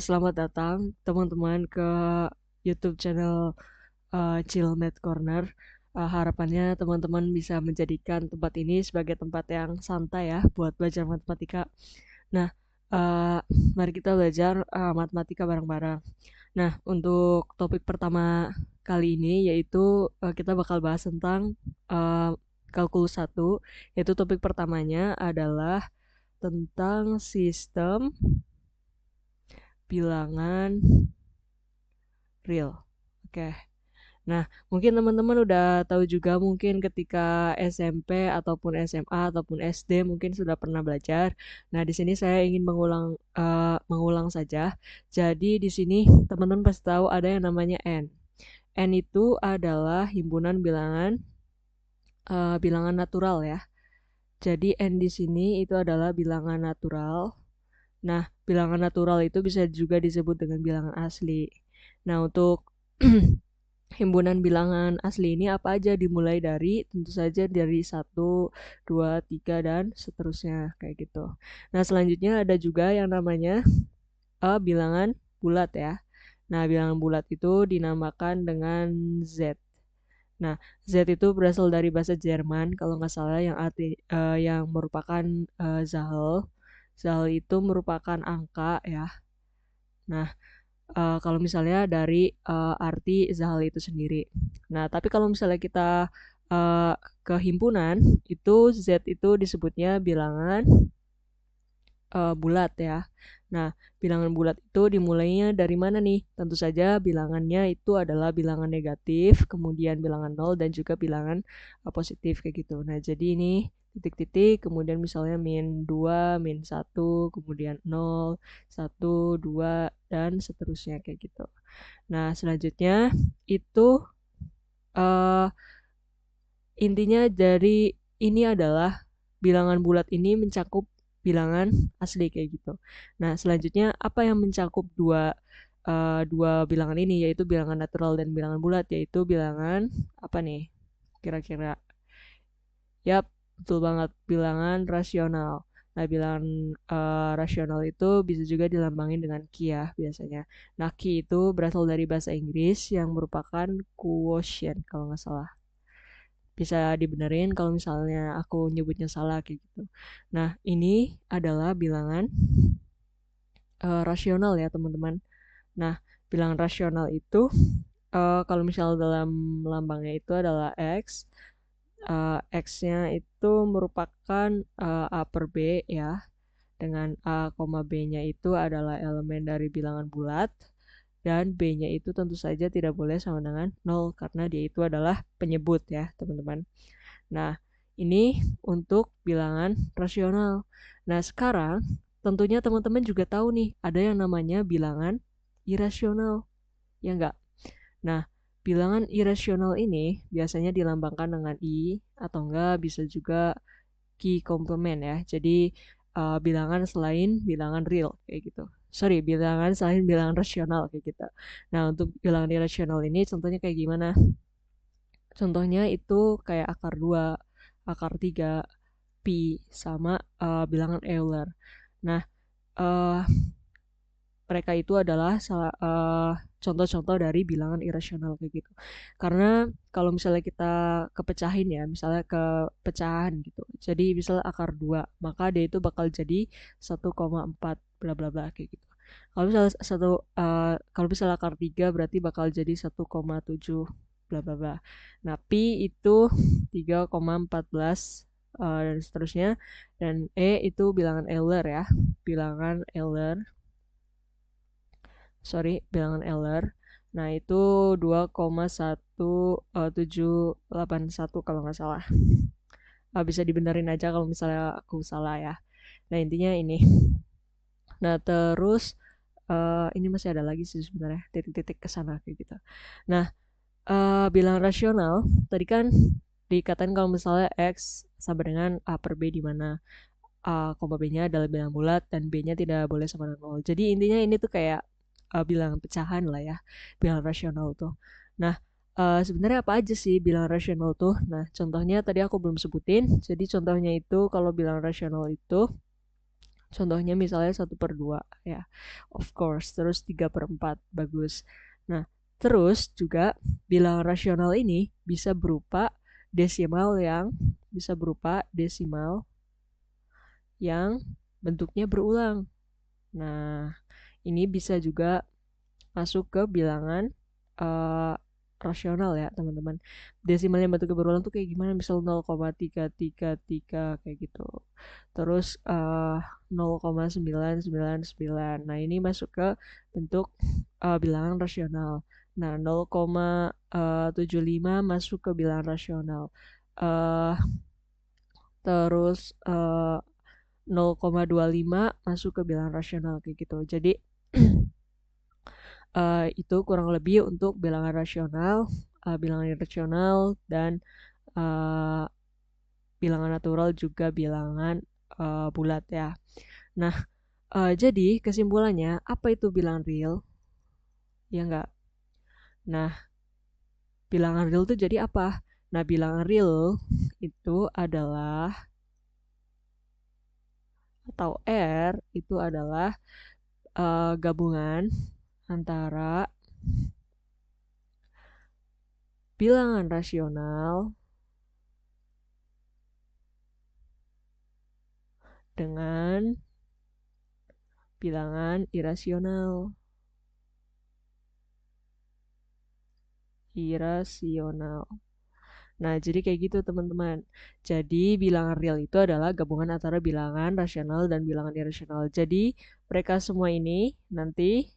Selamat datang teman-teman ke YouTube channel Chillnet Corner. Harapannya teman-teman bisa menjadikan tempat ini sebagai tempat yang santai ya buat belajar matematika. Nah, uh, mari kita belajar matematika bareng-bareng. Nah, untuk topik pertama kali ini yaitu kita bakal bahas tentang uh, kalkulus 1, yaitu topik pertamanya adalah tentang sistem bilangan real. Oke. Nah, mungkin teman-teman udah tahu juga mungkin ketika SMP ataupun SMA ataupun SD mungkin sudah pernah belajar. Nah, di sini saya ingin mengulang saja. Jadi di sini teman-teman pasti tahu ada yang namanya N. N itu adalah himpunan bilangan natural ya. Jadi N di sini itu adalah bilangan natural. Nah, bilangan natural itu bisa juga disebut dengan bilangan asli. Nah, untuk himpunan bilangan asli ini apa aja, dimulai dari tentu saja dari 1, 2, 3 dan seterusnya kayak gitu. Nah, selanjutnya ada juga yang namanya bilangan bulat ya. Nah, bilangan bulat itu dinamakan dengan Z. Nah, Z itu berasal dari bahasa Jerman kalau nggak salah yang merupakan Zahl. Zahl itu merupakan angka ya. Nah, kalau misalnya dari arti Zahal itu sendiri. Nah, tapi kalau misalnya kita uh, ke himpunan, itu Z itu disebutnya bilangan bulat ya. Nah, bilangan bulat itu dimulainya dari mana nih? Tentu saja bilangannya itu adalah bilangan negatif, kemudian bilangan nol dan juga bilangan positif kayak gitu. Nah, jadi ini titik-titik, kemudian misalnya -2, -1, kemudian 0, 1, 2, dan seterusnya kayak gitu. Nah, selanjutnya itu uh, intinya dari ini adalah bilangan bulat ini mencakup bilangan asli kayak gitu. Nah, selanjutnya apa yang mencakup dua bilangan ini, yaitu bilangan natural dan bilangan bulat, yaitu bilangan apa nih? Kira-kira. Yap, betul banget, bilangan rasional. Nah, bilangan rasional itu bisa juga dilambangin dengan Ki ya biasanya. Nah, Ki itu berasal dari bahasa Inggris yang merupakan quotient kalau nggak salah. Bisa dibenerin kalau misalnya aku nyebutnya salah kayak gitu. Nah, ini adalah bilangan rasional ya, teman-teman. Nah, bilangan rasional itu kalau misal dalam lambangnya itu adalah X. X-nya itu merupakan A per B ya. Dengan A, B-nya itu adalah elemen dari bilangan bulat. Dan B-nya itu tentu saja tidak boleh sama dengan 0 karena dia itu adalah penyebut ya, teman-teman. Nah, ini untuk bilangan rasional. Nah, sekarang tentunya teman-teman juga tahu nih, ada yang namanya bilangan irasional, ya enggak? Nah, bilangan irasional ini biasanya dilambangkan dengan I atau enggak bisa juga Ki komplement ya. Jadi bilangan selain bilangan real kayak gitu. Sorry, bilangan selain bilangan rasional kayak gitu. Nah, untuk bilangan irasional ini contohnya kayak gimana? Contohnya itu kayak akar 2, akar 3, pi, sama bilangan Euler. Nah, uh, mereka itu adalah contoh-contoh dari bilangan irasional kayak gitu. Karena kalau misalnya kita kepecahin ya, misalnya kepecahan gitu. Jadi misalnya akar 2, maka dia itu bakal jadi 1,4 bla bla bla kayak gitu. Kalau misalnya akar 3 berarti bakal jadi 1,7 bla bla bla. Nah, pi itu 3,14 dan seterusnya, dan itu bilangan Euler ya. Bilangan Euler, bilangan Euler. Nah, itu 2,1781 kalau nggak salah. Bisa dibenerin aja kalau misalnya aku salah ya. Nah, intinya ini. Nah, terus ini masih ada lagi sih sebenarnya titik-titik ke sana kayak gitu. Nah, bilangan rasional tadi kan dikatain kalau misalnya X sama dengan A per B di mana A, B-nya adalah bilangan bulat dan B-nya tidak boleh sama dengan 0. Jadi intinya ini tuh kayak bilangan pecahan lah ya, bilangan rasional tuh. Nah, sebenarnya apa aja sih bilangan rasional tuh? Nah, contohnya tadi aku belum sebutin. Jadi contohnya itu kalau bilangan rasional itu Contohnya misalnya 1/2 ya, of course. Terus 3/4, bagus. Nah, terus juga bilangan rasional ini bisa berupa desimal yang bentuknya berulang. Nah, ini bisa juga masuk ke bilangan eh, rasional ya, teman-teman. Desimal yang bentuknya berulang tuh kayak gimana? Misal 0,333 kayak gitu. Terus 0,999. Nah, ini masuk ke bentuk bilangan rasional. Nah, 0,75 masuk ke bilangan rasional. Eh terus 0,25 masuk ke bilangan rasional kayak gitu. Jadi itu kurang lebih untuk bilangan rasional, bilangan irasional, dan uh, bilangan natural juga bilangan bulat ya. Nah, jadi kesimpulannya apa itu bilangan real? Ya enggak. Nah, bilangan real itu jadi apa? Nah, bilangan real itu adalah atau R itu adalah gabungan antara bilangan rasional dengan bilangan irasional. Irasional. Nah, jadi kayak gitu teman-teman. Jadi bilangan real itu adalah gabungan antara bilangan rasional dan bilangan irasional. Jadi mereka semua ini nanti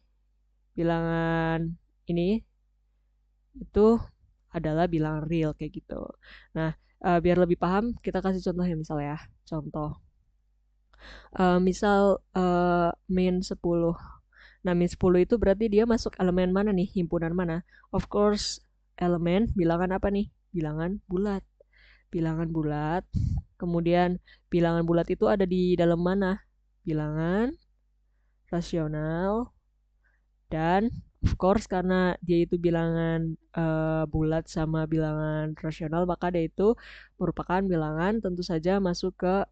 bilangan ini itu adalah bilangan real kayak gitu. Nah, biar lebih paham kita kasih contoh ya misalnya ya. Contoh. Misal min 10. Nah, min 10 itu berarti dia masuk elemen mana nih? Himpunan mana? Of course, elemen bilangan apa nih? Bilangan bulat. Bilangan bulat. Kemudian bilangan bulat itu ada di dalam mana? Bilangan rasional dan of course karena dia itu bilangan bulat sama bilangan rasional maka dia itu merupakan bilangan tentu saja masuk ke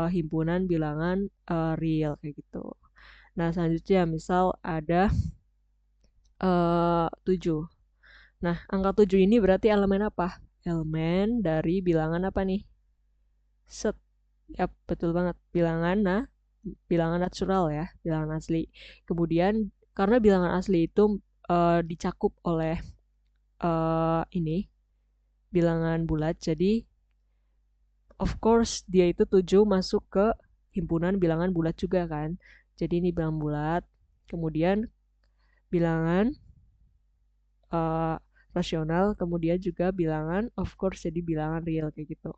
himpunan bilangan real kayak gitu. Nah, selanjutnya misal ada 7. Nah, angka 7 ini berarti elemen apa? Elemen dari bilangan apa nih? Set. Ya, betul banget. Bilangan natural ya, bilangan asli. Kemudian, karena bilangan asli itu dicakup oleh ini, bilangan bulat, jadi of course dia itu 7 masuk ke himpunan bilangan bulat juga kan. Jadi ini bilangan bulat. Kemudian bilangan uh, rasional, kemudian juga bilangan of course jadi bilangan real kayak gitu.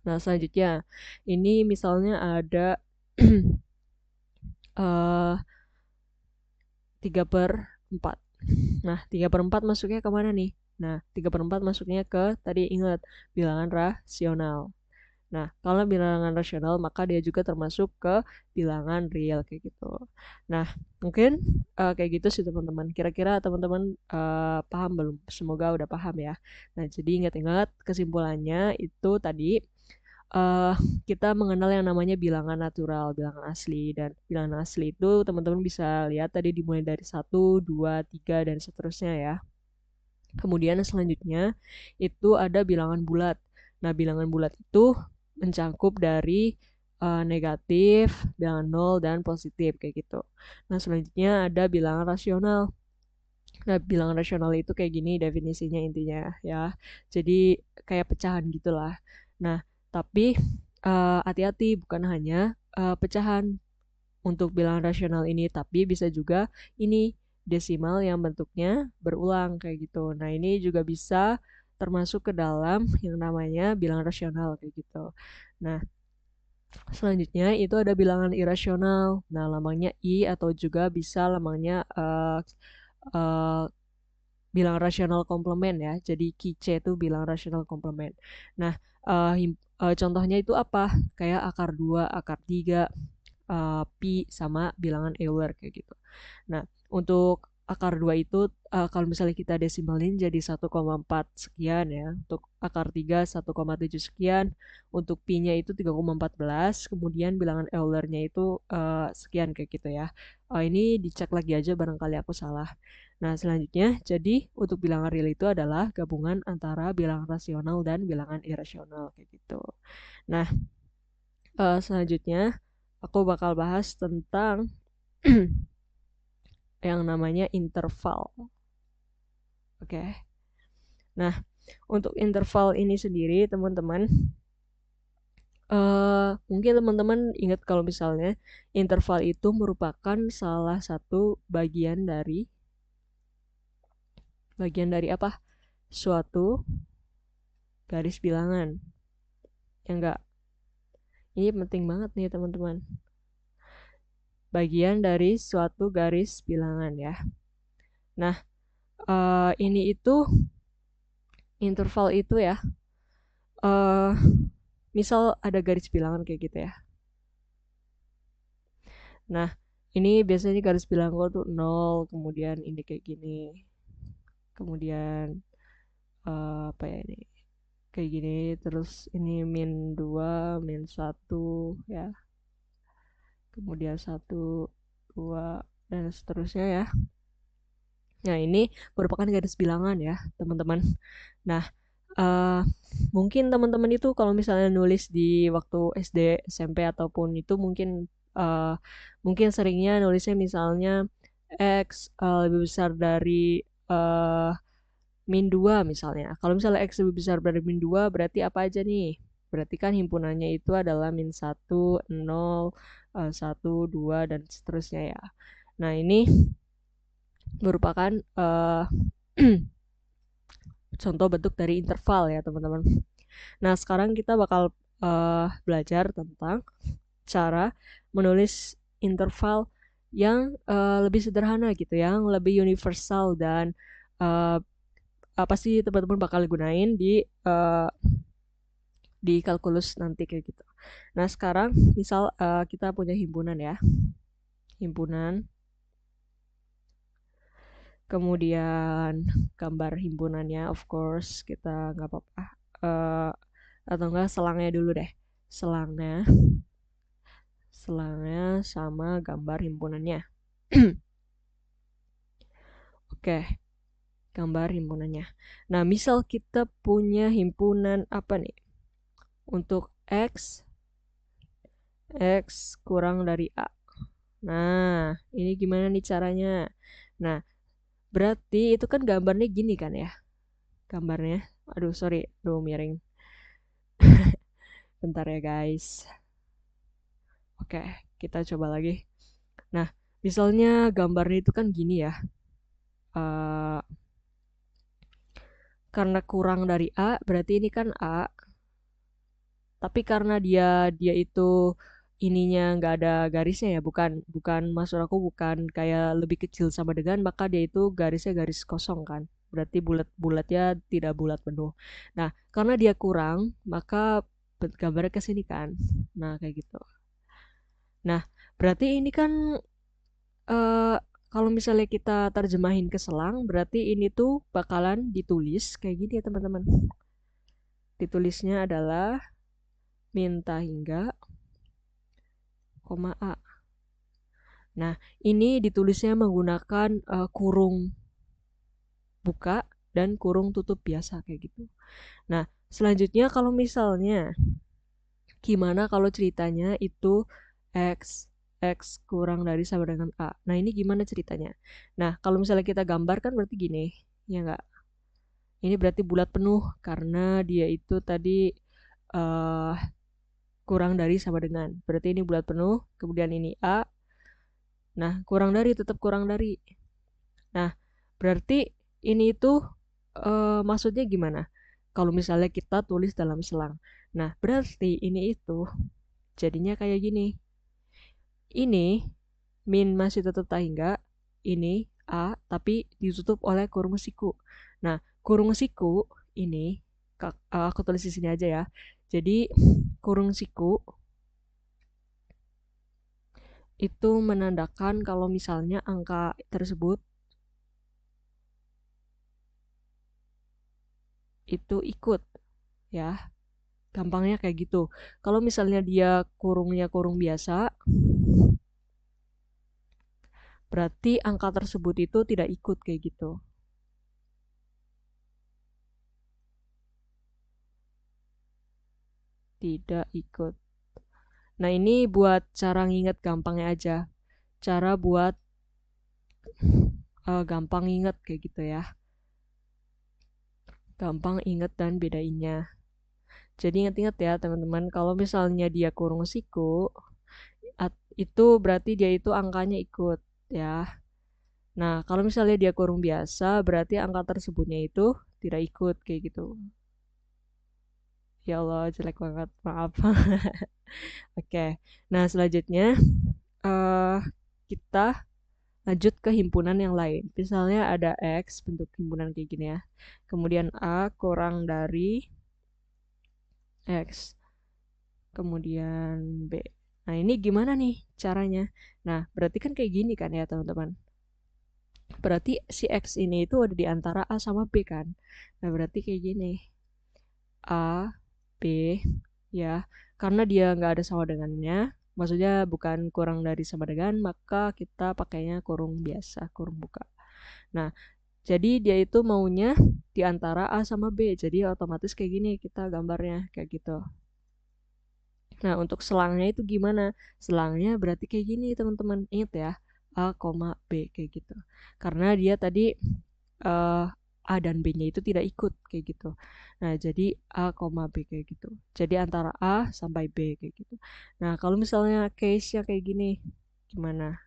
Nah, selanjutnya ini misalnya ada uh, 3/4. Nah, 3/4 masuknya ke mana nih? Nah, 3/4 masuknya ke tadi ingat bilangan rasional. Nah, kalau bilangan rasional maka dia juga termasuk ke bilangan real kayak gitu. Nah, mungkin kayak gitu sih teman-teman. Kira-kira teman-teman paham belum? Semoga udah paham ya. Nah, jadi ingat-ingat kesimpulannya itu tadi uh, kita mengenal yang namanya bilangan natural, bilangan asli. Dan bilangan asli itu teman-teman bisa lihat tadi dimulai dari 1, 2, 3, dan seterusnya ya. Kemudian selanjutnya itu ada bilangan bulat. Nah, bilangan bulat itu mencangkup dari negatif, bilangan nol, dan positif kayak gitu. Nah, selanjutnya ada bilangan rasional. Nah, bilangan rasional itu kayak gini definisinya intinya ya. Jadi kayak pecahan gitulah. Nah, tapi hati-hati bukan hanya pecahan untuk bilangan rasional ini, tapi bisa juga ini desimal yang bentuknya berulang kayak gitu. Nah, ini juga bisa termasuk ke dalam yang namanya bilangan rasional kayak gitu. Nah, selanjutnya itu ada bilangan irasional. Nah, lambangnya I atau juga bisa lambangnya uh, bilangan rasional komplement ya. Jadi QC itu bilangan rasional komplement. Nah, contohnya itu apa? Kayak akar 2, akar 3, pi sama bilangan Euler kayak gitu. Nah, untuk akar 2 itu kalau misalnya kita desimalin jadi 1,4 sekian ya. Untuk akar 3 1,7 sekian. Untuk pi-nya itu 3,14. Kemudian bilangan Euler-nya itu sekian kayak gitu ya. Ini dicek lagi aja barangkali aku salah. Nah, selanjutnya jadi untuk bilangan real itu adalah gabungan antara bilangan rasional dan bilangan irasional kayak gitu. Nah, selanjutnya aku bakal bahas tentang yang namanya interval. Oke. Nah, untuk interval ini sendiri, teman-teman, mungkin teman-teman ingat kalau misalnya interval itu merupakan salah satu bagian dari apa? Suatu garis bilangan. Ya enggak? Ini penting banget nih, teman-teman. Bagian dari suatu garis bilangan ya. Nah, ini itu interval itu ya. Misal ada garis bilangan kayak gitu ya. Nah, ini biasanya garis bilangan tuh 0, kemudian ini kayak gini. Kemudian apa ya ini? Kayak gini, terus ini -2, -1 ya. Kemudian 1, 2 dan seterusnya ya. Nah, ini merupakan garis bilangan ya, teman-teman. Nah, mungkin teman-teman itu kalau misalnya nulis di waktu SD, SMP ataupun itu mungkin seringnya nulisnya misalnya X lebih besar dari -2 misalnya. Kalau misalnya X lebih besar dari -2 berarti apa aja nih? Berarti kan himpunannya itu adalah -1, 0, 1, 2 dan seterusnya ya. Nah, ini merupakan contoh bentuk dari interval ya, teman-teman. Nah, sekarang kita bakal belajar tentang cara menulis interval yang lebih sederhana gitu, yang lebih universal dan apa sih teman-teman bakal gunain di kalkulus nanti kayak gitu. Nah, sekarang misal kita punya himpunan ya. Himpunan. Kemudian gambar himpunannya of course kita nggak apa-apa. Atau enggak selangnya dulu deh. Selangnya sama gambar himpunannya. Oke, gambar himpunannya. Nah, misal kita punya himpunan apa nih? Untuk X kurang dari A. Nah, ini gimana nih caranya? Nah, berarti itu kan gambarnya gini kan ya? Gambarnya. Aduh, sorry. Aduh, miring. Bentar ya, guys. Oke, kita coba lagi. Nah, misalnya gambarnya itu kan gini ya. Karena kurang dari A, berarti ini kan A. Tapi karena dia itu ininya nggak ada garisnya ya, bukan maksud aku bukan kayak lebih kecil sama dengan, maka dia itu garisnya garis kosong kan. Berarti bulatnya tidak bulat penuh. Nah, karena dia kurang, maka gambarnya ke sini kan. Nah, kayak gitu. Nah, berarti ini kan eh kalau misalnya kita terjemahin ke selang, berarti ini tuh bakalan ditulis kayak gini ya teman-teman. Ditulisnya adalah minta hingga, koma A. Nah, ini ditulisnya menggunakan kurung buka dan kurung tutup biasa kayak gitu. Nah, selanjutnya kalau misalnya gimana kalau ceritanya itu X kurang dari sama dengan A. Nah, ini gimana ceritanya? Nah, kalau misalnya kita gambarkan berarti gini, ya enggak? Ini berarti bulat penuh karena dia itu tadi uh, kurang dari sama dengan. Berarti ini bulat penuh, kemudian ini A. Nah, kurang dari tetap kurang dari. Nah, berarti ini itu maksudnya gimana? Kalau misalnya kita tulis dalam selang. Nah, berarti ini itu jadinya kayak gini. Ini min masih tetap tak hingga, ini A, tapi ditutup oleh kurung siku. Nah, kurung siku ini, aku tulis di sini aja ya. Jadi, kurung siku itu menandakan kalau misalnya angka tersebut itu ikut ya. Gampangnya kayak gitu. Kalau misalnya dia kurungnya kurung biasa, berarti angka tersebut itu tidak ikut kayak gitu. Tidak ikut. Nah, ini buat cara nginget gampangnya aja. Cara buat gampang inget kayak gitu ya. Gampang inget dan bedainnya. Jadi ingat-ingat ya teman-teman, kalau misalnya dia kurung siku, itu berarti dia itu angkanya ikut ya. Nah, kalau misalnya dia kurung biasa, berarti angka tersebutnya itu tidak ikut kayak gitu. Ya Allah, jelek banget, maaf. Oke, nah selanjutnya eh kita lanjut ke himpunan yang lain. Misalnya ada X bentuk himpunan kayak gini ya. Kemudian A kurang dari X. Kemudian B. Nah, ini gimana nih caranya? Nah, berarti kan kayak gini kan ya, teman-teman. Berarti si X ini itu ada di antara A sama B kan. Nah, berarti kayak gini. A, B, ya. Karena dia nggak ada sama dengannya, maksudnya bukan kurang dari sama dengan, maka kita pakainya kurung biasa, kurung buka. Nah, jadi dia itu maunya di antara A sama B. Jadi otomatis kayak gini kita gambarnya kayak gitu. Nah, untuk selangnya itu gimana? Selangnya berarti kayak gini, teman-teman. Ingat ya, A, B kayak gitu. Karena dia tadi eh, A dan B-nya itu tidak ikut kayak gitu. Nah, jadi A, B kayak gitu. Jadi antara A sampai B kayak gitu. Nah, kalau misalnya case-nya kayak gini, gimana?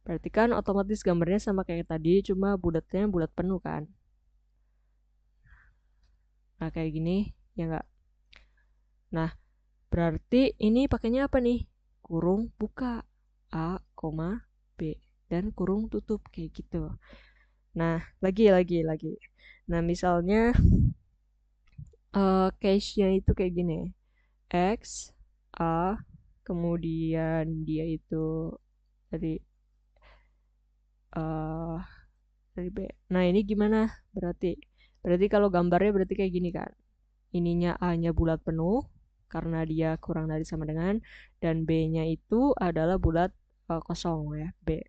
Berarti kan otomatis gambarnya sama kayak tadi, cuma bulatnya bulat penuh kan? Nah, kayak gini, ya nggak? Nah, berarti ini pakainya apa nih? Kurung buka A, B dan kurung tutup kayak gitu. Nah, lagi. Nah, misalnya case-nya itu kayak gini. X, A, kemudian dia itu dari uh, dari B. Nah, ini gimana? Berarti kalau gambarnya berarti kayak gini kan. Ininya A-nya bulat penuh karena dia kurang dari sama dengan, dan B-nya itu adalah bulat kosong ya, B.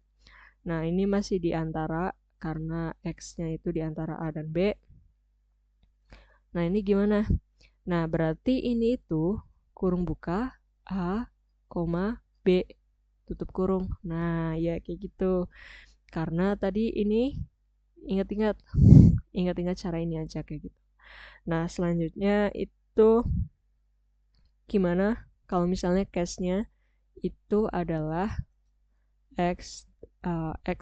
Nah, ini masih di antara karena X-nya itu di antara A dan B. Nah, ini gimana? Nah, berarti ini itu kurung buka A, B, tutup kurung. Nah, ya kayak gitu. Karena tadi ini ingat-ingat ingat-ingat cara ini aja kayak gitu. Nah, selanjutnya itu gimana kalau misalnya case-nya itu adalah X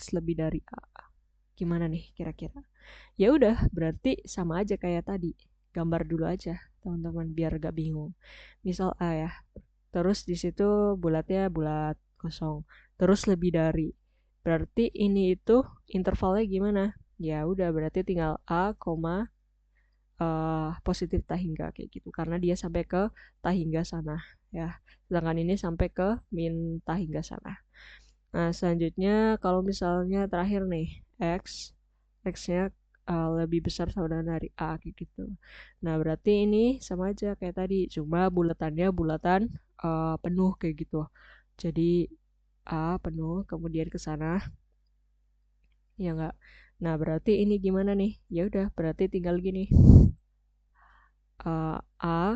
lebih dari A. Gimana nih kira-kira? Ya udah, berarti sama aja kayak tadi. Gambar dulu aja, teman-teman, biar gak bingung. Misal A ya. Terus di situ bulatnya bulat kosong. Terus lebih dari. Berarti ini itu intervalnya gimana? Ya udah, berarti tinggal A, positif tahingga kayak gitu. Karena dia sampai ke tahingga sana ya. Sedangkan ini sampai ke min tahingga sana. Nah, selanjutnya kalau misalnya terakhir nih, X-nya lebih besar sama dengan dari A kayak gitu. Nah, berarti ini sama aja kayak tadi, cuma bulatannya bulatan penuh kayak gitu. Jadi A penuh, kemudian ke sana, ya enggak. Nah, berarti ini gimana nih? Ya udah, berarti tinggal gini. A,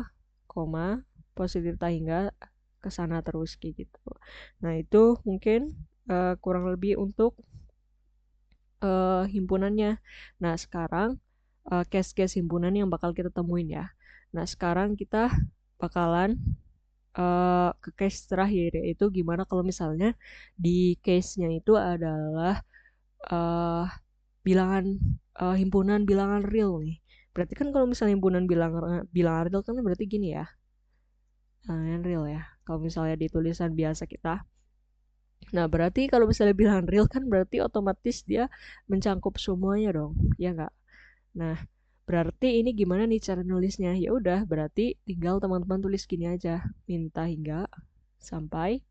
positif tahingga ke sana terus kayak gitu. Nah, itu mungkin kurang lebih untuk himpunannya. Nah, sekarang case-case himpunan yang bakal kita temuin ya. Nah, sekarang kita bakalan ke case terakhir, yaitu gimana kalau misalnya di case-nya itu adalah uh, bilangan himpunan bilangan real nih. Berarti kan kalau misalnya himpunan bilangan real kan berarti gini ya. Bilangan real ya. Kalau misalnya di tulisan biasa kita. Nah, berarti kalau misalnya bilangan real kan berarti otomatis dia mencangkup semuanya dong, ya nggak? Nah, berarti ini gimana nih cara nulisnya? Ya udah, berarti tinggal teman-teman tulis gini aja, minta hingga sampai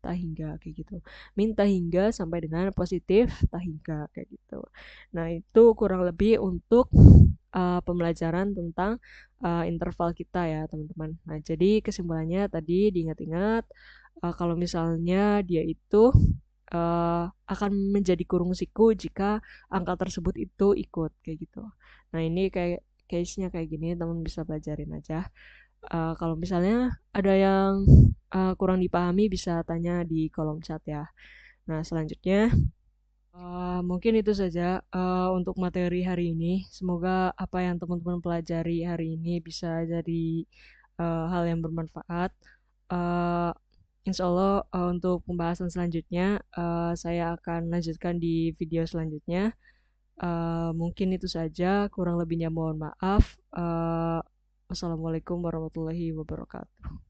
tak hingga kayak gitu. Min tak hingga sampai dengan positif tak hingga kayak gitu. Nah, itu kurang lebih untuk pembelajaran tentang interval kita ya, teman-teman. Nah, jadi kesimpulannya tadi diingat-ingat kalau misalnya dia itu akan menjadi kurung siku jika angka tersebut itu ikut kayak gitu. Nah, ini kayak case-nya kayak gini, teman bisa pelajarin aja. Kalau misalnya ada yang kurang dipahami bisa tanya di kolom chat ya. Nah, selanjutnya mungkin itu saja untuk materi hari ini. Semoga apa yang teman-teman pelajari hari ini bisa jadi hal yang bermanfaat. Uh, Insya Allah untuk pembahasan selanjutnya saya akan lanjutkan di video selanjutnya. Mungkin itu saja. Kurang lebihnya mohon maaf. Wassalamualaikum warahmatullahi wabarakatuh.